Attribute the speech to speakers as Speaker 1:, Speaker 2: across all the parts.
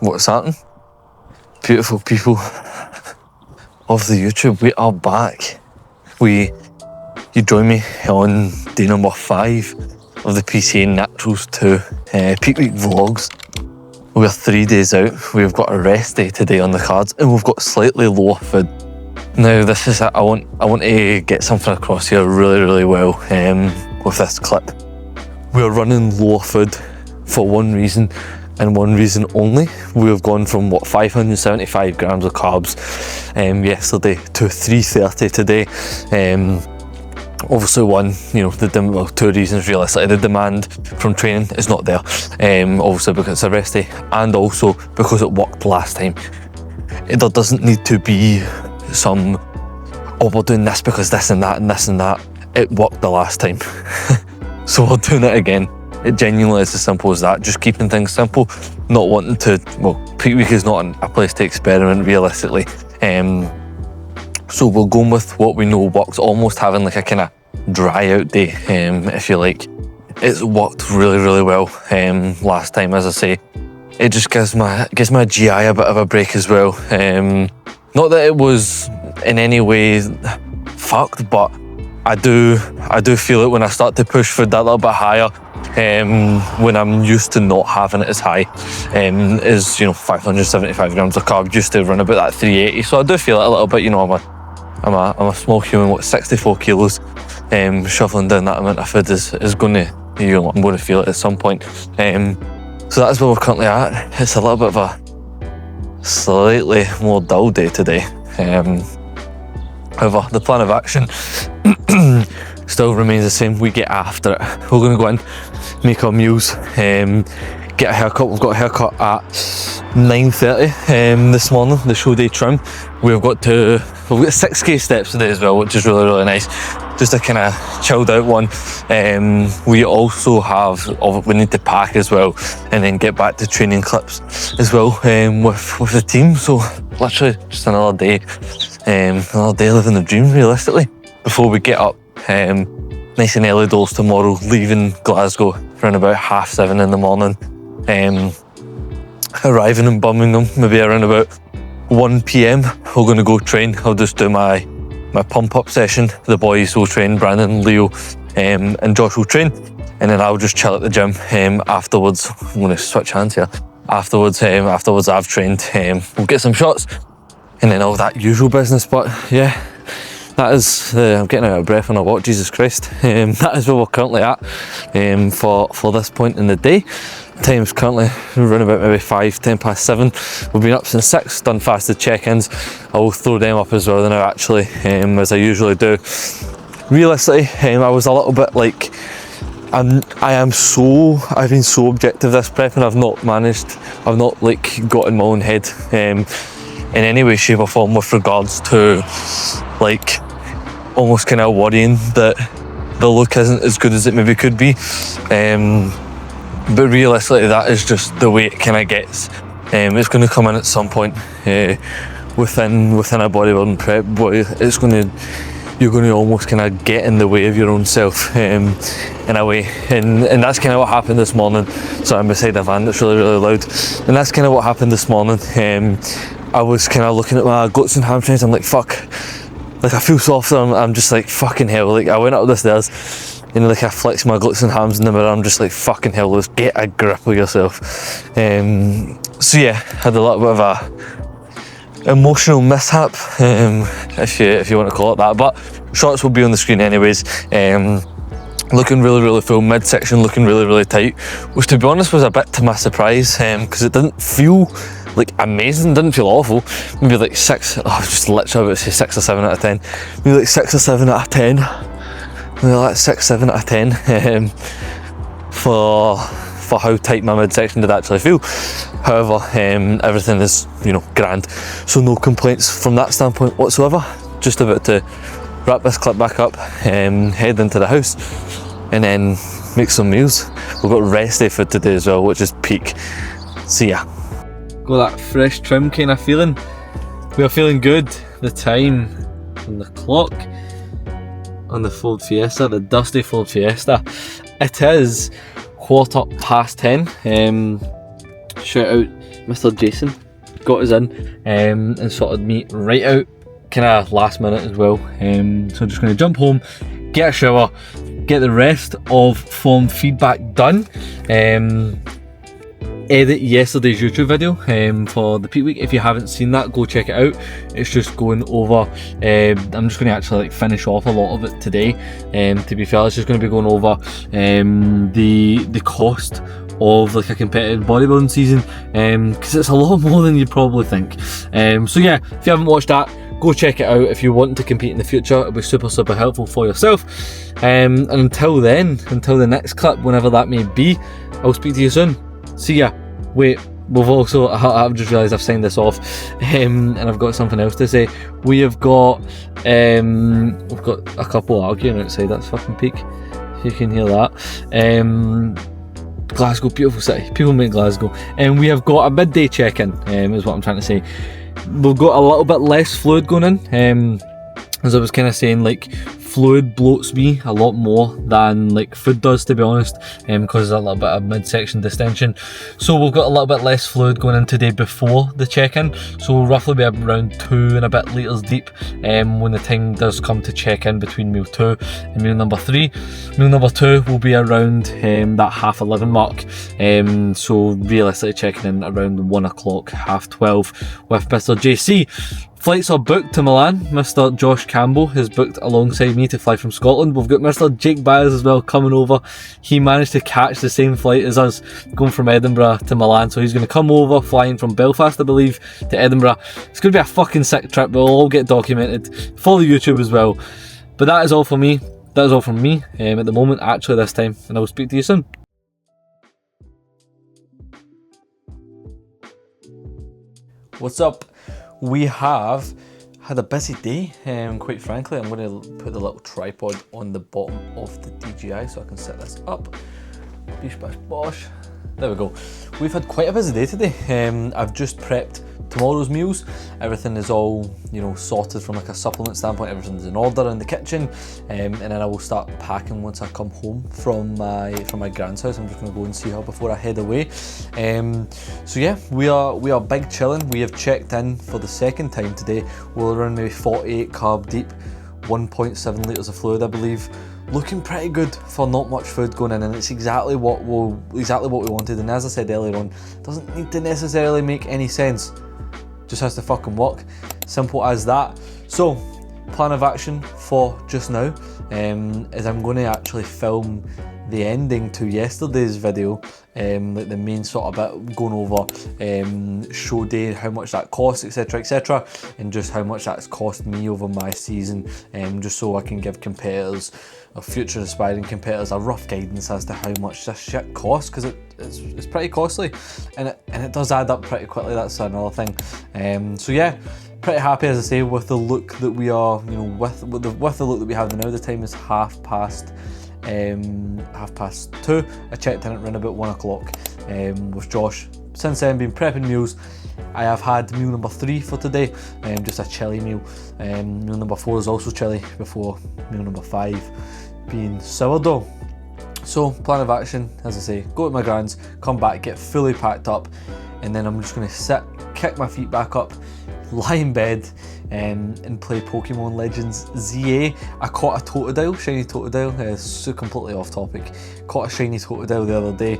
Speaker 1: What's happening? Beautiful people of the YouTube, we are back. You join me on day number 5 of the PCA Naturals 2 Peak Week Vlogs. We're 3 days out. We've got a rest day today on the cards, and we've got slightly lower food. Now this is it. I want to get something across here really well with this clip. We're running lower food for one reason, and one reason only. We've gone from 575 grams of carbs yesterday to 330 today. Obviously two reasons realistically. The demand from training is not there, obviously because it's a rest day, and also because it worked last time. There doesn't need to be some, oh, we're doing this because this and that and this and that. It worked the last time. So we're doing it again. It genuinely is as simple as that, just keeping things simple, not wanting to, Peak Week is not a place to experiment realistically. So we're going with what we know works, almost having like a kind of dry out day, if you like. It's worked really well last time, as I say. It just gives my GI a bit of a break as well. Not that it was in any way fucked, but I do feel it when I start to push food that little bit higher. When I'm used to not having it as high, is 575 grams of carb, used to run about that 380. So I do feel it a little bit. I'm a small human, 64 kilos. Shoveling down that amount of food is going to, I'm going to feel it at some point. So that's where we're currently at. It's a little bit of a slightly more dull day today. However, the plan of action still remains the same. We get after it. We're going to go in, make our meals, get a haircut. We've got a haircut at 9:30 this morning, the show day trim. We've got 6k steps today as well, which is really nice. Just a kind of chilled out one. We also we need to pack as well, and then get back to training clips as well with the team. So literally just another day living the dream realistically, before we get up nice and early doors tomorrow, leaving Glasgow around about 7:30 in the morning, arriving in Birmingham maybe around about 1 p.m. We're going to go train. I'll just do my pump up session. The boys will train, Brandon, Leo and Josh will train, and then I'll just chill at the gym afterwards. I'm going to switch hands here. Afterwards I've trained, we'll get some shots and then all that usual business. But yeah, that is, I'm getting out of breath on a walk, Jesus Christ. That is where we're currently at for this point in the day. Time's currently around about maybe 7:10. We've been up since 6, done fasted check-ins. I'll throw them up as well now actually, as I usually do. Realistically, I was a little bit like, I've been so objective this prep, and I've not got in my own head in any way, shape or form with regards to like almost kind of worrying that the look isn't as good as it maybe could be. But realistically, that is just the way it kind of gets. It's going to come in at some point within a bodybuilding prep, but you're going to almost kind of get in the way of your own self in a way, and that's kind of what happened this morning. So I'm beside a van that's really loud, and that's kind of what happened this morning. I was kind of looking at my glutes and hamstrings. I'm like, fuck, like I feel softer. I'm just like, fucking hell. Like I went up the stairs, like I flexed my glutes and hams in the mirror. I'm just like, fucking hell, let's get a grip of yourself. So yeah, had a little bit of a emotional mishap, if you want to call it that. But shots will be on the screen anyways. Looking really full, midsection looking really tight, which to be honest was a bit to my surprise, because it didn't feel like amazing, didn't feel awful. Maybe like 6, just literally about to say 6 or 7 out of 10. Maybe like 6 or 7 out of 10. Maybe like 6, 7 out of 10 for how tight my midsection did actually feel. However, everything is grand, so no complaints from that standpoint whatsoever. Just about to wrap this clip back up, head into the house, and then make some meals. We've got rest day food today as well, which is peak. See ya. Got that fresh trim kind of feeling. We are feeling good. The time on the clock on the Ford Fiesta, the dusty Ford Fiesta, it is 10:15. shout out Mr. Jason, got us in and sorted me right out kind of last minute as well. So I'm just going to jump home, get a shower, get the rest of form feedback done, edit yesterday's YouTube video for the peak week. If you haven't seen that, go check it out. It's just going over, I'm just going to actually like finish off a lot of it today. To be fair, it's just going to be going over the cost of like a competitive bodybuilding season, because it's a lot more than you'd probably think. So yeah, if you haven't watched that, go check it out. If you're wanting to compete in the future, it'll be super helpful for yourself. And until then, until the next clip, whenever that may be, I'll speak to you soon. See ya. Wait, I've just realised I've signed this off, and I've got something else to say. We've got a couple arguing outside. That's fucking peak. If you can hear that. Glasgow, beautiful city. People make Glasgow. And we have got a midday check-in, is what I'm trying to say. We've got a little bit less fluid going in. As I was kind of saying, like, fluid bloats me a lot more than like food does, to be honest, because there's a little bit of midsection distension. So we've got a little bit less fluid going in today before the check-in, so we'll roughly be around 2 and a bit litres deep when the time does come to check in between meal 2 and meal number 3. Meal number 2 will be around that 11:30 mark, so realistically checking in around 1 o'clock, 12:30 with Mr. JC. Flights are booked to Milan. Mr. Josh Campbell has booked alongside me to fly from Scotland. We've got Mr. Jake Byers as well coming over. He managed to catch the same flight as us, going from Edinburgh to Milan. So he's going to come over, flying from Belfast, I believe, to Edinburgh. It's going to be a fucking sick trip. It'll all get documented for the YouTube as well. But that is all for me. That is all from me at the moment, actually, this time. And I will speak to you soon. What's up? We have had a busy day, quite frankly. I'm going to put the little tripod on the bottom of the DJI so I can set this up. Bish bash bosh. There we go. We've had quite a busy day today. I've just prepped tomorrow's meals. Everything is all, you know, sorted from like a supplement standpoint. Everything's in order in the kitchen, and then I will start packing once I come home from my grand's house. I'm just going to go and see her before I head away. So yeah, we are big chilling. We have checked in for the second time today. We're around maybe 48 carb deep, 1.7 litres of fluid, I believe. Looking pretty good for not much food going in, and it's exactly what we wanted. And as I said earlier on, it doesn't need to necessarily make any sense. Just has to fucking work. Simple as that. So, plan of action for just now is I'm going to actually film the ending to yesterday's video, like the main sort of bit, going over show day, how much that costs, etc, and just how much that's cost me over my season, just so I can give competitors, or future aspiring competitors, a rough guidance as to how much this shit costs, because it's pretty costly, and it does add up pretty quickly. That's another thing. So yeah, pretty happy, as I say, with the look that we are, you know, with the look that we have now. The time is 2:30. I checked in at around about 1 o'clock with Josh. Since then, been prepping meals. I have had meal number 3 for today, just a chilli meal. Meal number 4 is also chilli, before meal number 5 being sourdough. So, plan of action, as I say, go to my grand's, come back, get fully packed up, and then I'm just going to sit, kick my feet back up, lie in bed, and play Pokemon Legends ZA. I caught a Totodile, shiny Totodile, so completely off topic. Caught a shiny Totodile the other day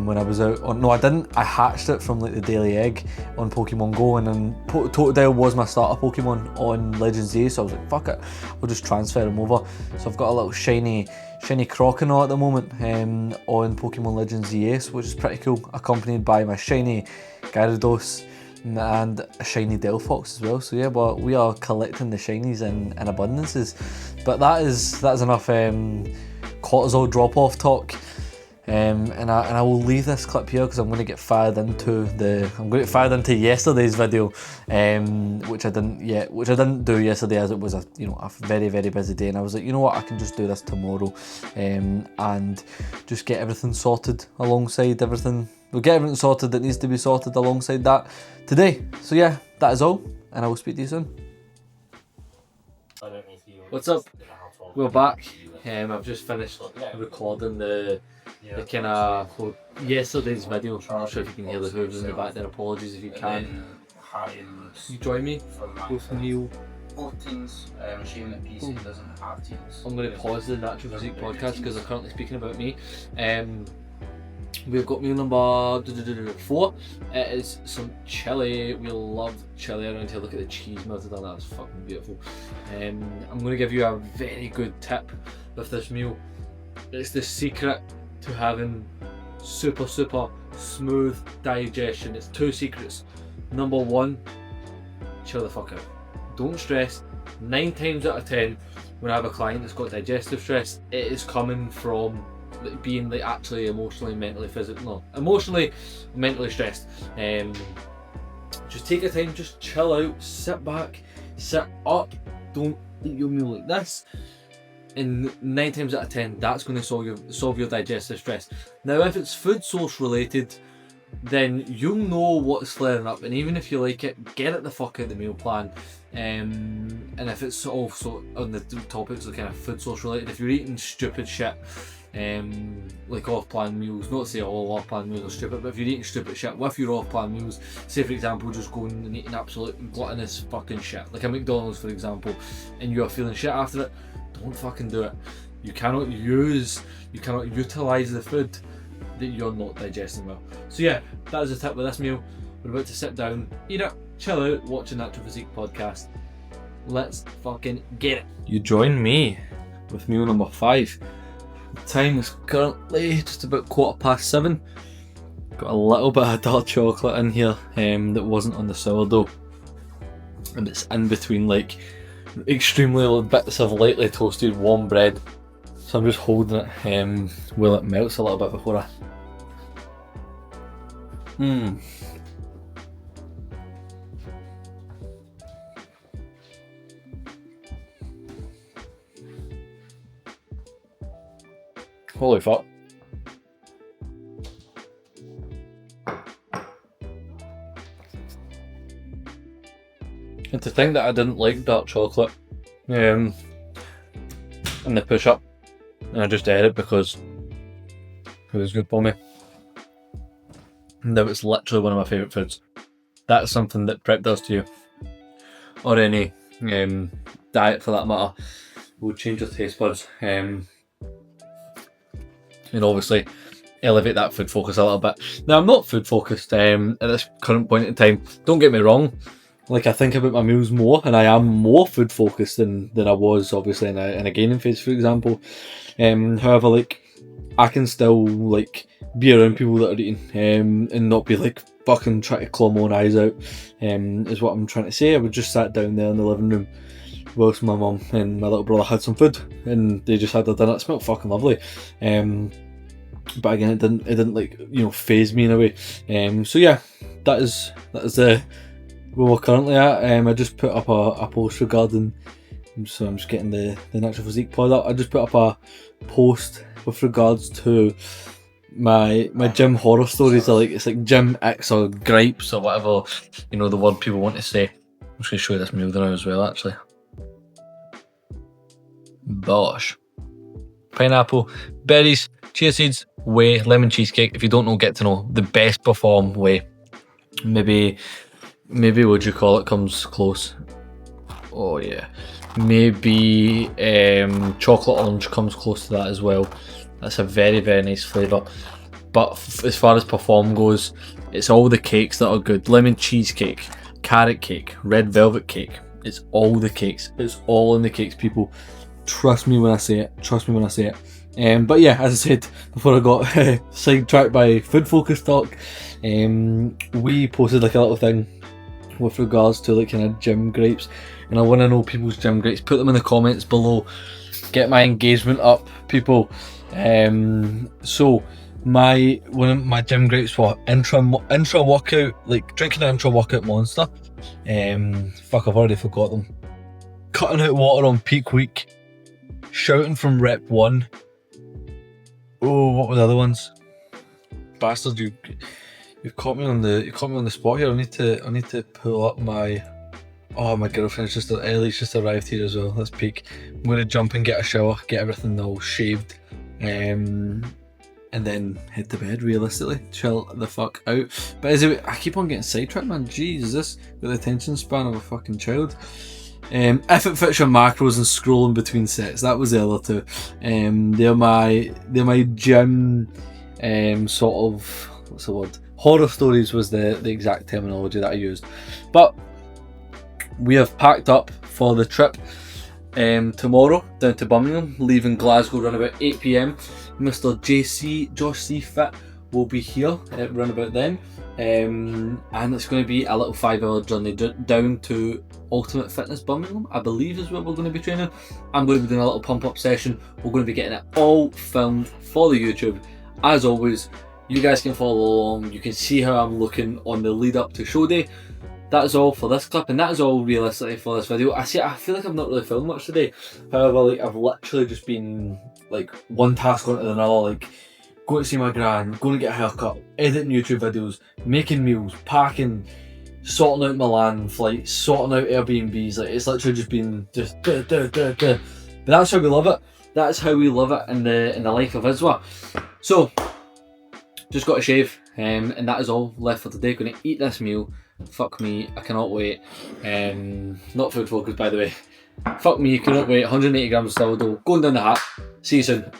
Speaker 1: when I was out. No, I didn't. I hatched it from like the daily egg on Pokemon Go, and then Totodile was my starter Pokemon on Legends ZA, so I was like, fuck it, I'll just transfer him over. So I've got a little shiny Croconaw at the moment on Pokemon Legends ZA, which is pretty cool, accompanied by my shiny Gyarados and a shiny Delphox as well. So yeah, but we are collecting the shinies in abundances. But that is enough cortisol drop-off talk. And I will leave this clip here because I'm going to get fired into yesterday's video, which I didn't do yesterday, as it was a very, very busy day, and I was like, you know what, I can just do this tomorrow, and just get everything sorted alongside everything. We'll get everything sorted that needs to be sorted alongside that today. So yeah, that is all, and I will speak to you soon. What's up? We're back. I've just finished recording the kind of yesterday's video, I'm not sure if you can hear the hooves in the back there, apologies if you can. You join me with Neil.
Speaker 2: Shame that PC doesn't have teams.
Speaker 1: I'm going to pause the Natural Physique podcast because they're currently speaking about me. We've got meal number 4. It is some chili. We love chili around here. Look at the cheese melted on that. It's fucking beautiful. I'm going to give you a very good tip with this meal. It's the secret to having super smooth digestion. It's 2 secrets. Number 1, chill the fuck out. Don't stress. 9 times out of 10 when I have a client that's got digestive stress, it is coming from being like actually emotionally, mentally stressed. Just take your time, just chill out, sit back, sit up, don't eat your meal like this. And 9 times out of 10 that's going to solve your digestive stress. Now if it's food source related, then you'll know what's flaring up, and even if you like it, get it the fuck out of the meal plan. And if it's also on the topics of kind of food source related, if you're eating stupid shit, like off-plan meals, not to say all off-plan meals are stupid, but if you're eating stupid shit with your off-plan meals, say for example just going and eating absolute gluttonous fucking shit, like a McDonald's for example, and you are feeling shit after it, don't fucking do it. You cannot utilise the food that you're not digesting well. So yeah, that is the tip with this meal. We're about to sit down, eat it, chill out, watch a Natural Physique podcast. Let's fucking get it. You join me with meal number 5. The time is currently just about 7:15. Got a little bit of dark chocolate in here that wasn't on the sourdough, and it's in between like extremely bits of lightly toasted warm bread. So I'm just holding it while it melts a little bit before I... Holy fuck. And to think that I didn't like dark chocolate in the push-up, and I just ate it because it was good for me. Now it's literally one of my favourite foods. That's something that prep does to you, or any diet for that matter, will change your taste buds, and obviously elevate that food focus a little bit. Now I'm not food focused at this current point in time, don't get me wrong. Like, I think about my meals more, and I am more food focused than I was obviously in a gaining phase, for example. However, like, I can still like be around people that are eating and not be like fucking trying to claw my own eyes out, is what I'm trying to say. I would just sat down there in the living room whilst my mum and my little brother had some food, and they just had their dinner. It smelled fucking lovely. But again, it didn't like, you know, phase me in a way. So yeah, that is the where we're currently at. I just put up a post regarding, so I'm just getting the Natural Physique pod up. I just put up a post with regards to my gym horror stories. It's like gym icks or gripes or whatever, you know, the word people want to say. I'm just going to show you this meal now as well, actually. Bosh. Pineapple, berries, chia seeds, whey, lemon cheesecake. If you don't know, get to know. The best perform whey. Maybe what you call it comes close. Oh yeah. Maybe chocolate orange comes close to that as well. That's a very, very nice flavour. But as far as perform goes, it's all the cakes that are good. Lemon cheesecake, carrot cake, red velvet cake. It's all the cakes. It's all in the cakes, people. Trust me when I say it. But yeah, as I said before, I got sidetracked by food focused talk. We posted like a little thing with regards to like kind of gym gripes, and I want to know people's gym gripes. Put them in the comments below. Get my engagement up, people. So one of my gym gripes were intra workout, like drinking an intra workout Monster. Fuck, I've already forgot them. Cutting out water on peak week. Shouting from rep 1. Oh, what were the other ones? Bastard, you've caught me on the spot here. I need to pull up my... Oh, my girlfriend's Ellie's just arrived here as well. Let's peek. I'm gonna jump and get a shower, get everything all shaved.
Speaker 3: and then head to bed, realistically. Chill the fuck out. But anyway, I keep on getting sidetracked, man. Jesus, with the attention span of a fucking child. If it fits your macros and scrolling between sets, that was the other two. They're my gym sort of, what's the word? Horror stories was the exact terminology that I used. But we have packed up for the trip tomorrow down to Birmingham, leaving Glasgow around about 8 PM. Mr. Josh C Fit will be here at around about then, and it's going to be a little 5-hour journey down to Ultimate Fitness Birmingham, I believe is where we're going to be training. I'm going to be doing a little pump up session. We're going to be getting it all filmed for the YouTube. As always, you guys can follow along. You can see how I'm looking on the lead up to show day. That is all for this clip, and that is all realistically for this video. I feel like I've not really filmed much today. However, like, I've literally just been like one task onto another, like going to see my gran, going to get a haircut, editing YouTube videos, making meals, packing, sorting out Milan flights, sorting out Airbnbs. Like, it's literally just been just But that's how we love it. That's how we love it in the life of Iswa. So just got to shave, and that is all left for today. Going to eat this meal. Fuck me, I cannot wait. Not food focus, by the way. Fuck me, cannot wait. 180 grams of sourdough going down the hat. See you soon.